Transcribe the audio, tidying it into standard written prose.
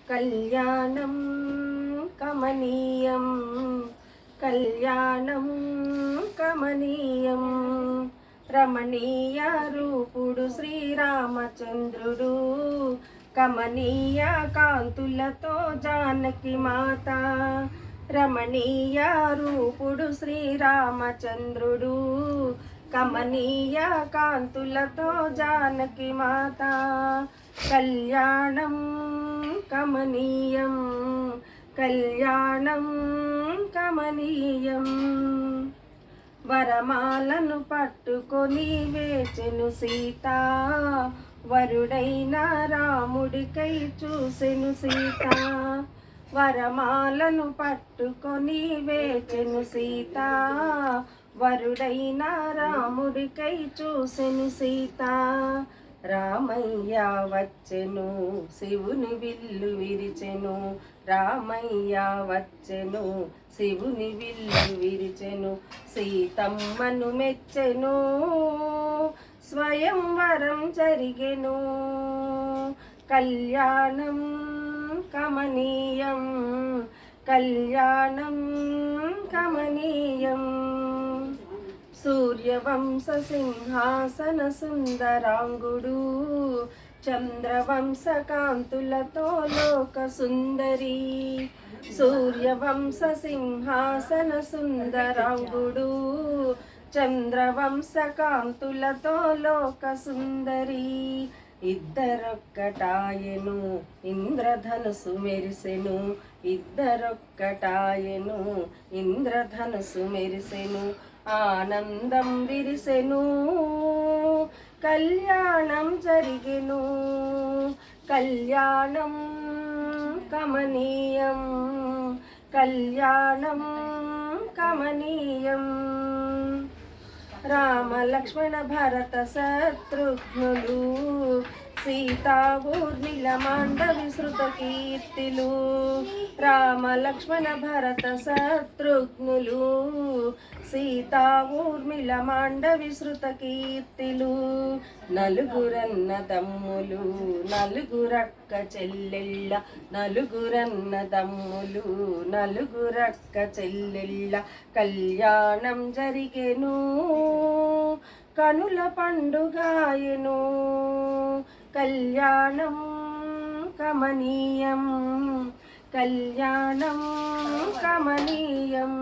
కళ్యాణం కమనీయం కళ్యాణం కమనీయం రమణీయ రూపుడు శ్రీరామచంద్రుడు కమనీయ కాంతులతో జానకి మాత రమణీయ రూపుడు శ్రీరామచంద్రుడు కమనీయ కాంతులతో జానకి మాత కళ్యాణం కమనీయం కళ్యాణం కమనీయం వరమాలను పట్టుకొని వేచెను సీత వరుడైన రాముడికై చూసెను సీత వరమాలను పట్టుకొని వేచెను సీత వరుడైన రాముడికై చూసెను సీత రామయ్య వచ్చెను శివుని విల్లు విరిచెను రామయ్య వచ్చెను శివుని విల్లు విరిచెను సీతమ్మను మెచ్చెను స్వయంవరం జరిగెను కళ్యాణం కమనీయం కళ్యాణం కమనీయం సూర్యవంశ సింహాసన సుందరాంగుడు చంద్రవంశ కాంతులతో లోక సుందరి సూర్యవంశ సింహాసన సుందరాంగుడు చంద్రవంశ కాంతులతో లోక సుందరి ఇద్దరొక్కటాయెను ఇంద్రధనుసు మెరిసెను ఇద్దరొక్కటాయెను ఇంద్రధనుసు మెరిసెను ఆనందం విరిసెను కళ్యాణం జరిగెను కళ్యాణం కమనీయం కళ్యాణం కమనీయం రామ లక్ష్మణ భరత శత్రుఘ్నులు సీతా ఊర్మిళ మాండవి శృత కీర్తిలు రామ లక్ష్మణ భరత శత్రుఘ్నులు సీతా ఊర్మిళ మాండవి శృత కీర్తిలు నలుగురన్న తమ్ములు నలుగురక్క చెల్లెళ్ళ నలుగురన్న తమ్ములు నలుగురక్క చెల్లెళ్ళ కళ్యాణం జరిగెను కనుల పండుగాయెను కళ్యాణం కమనీయం కళ్యాణం కమనీయం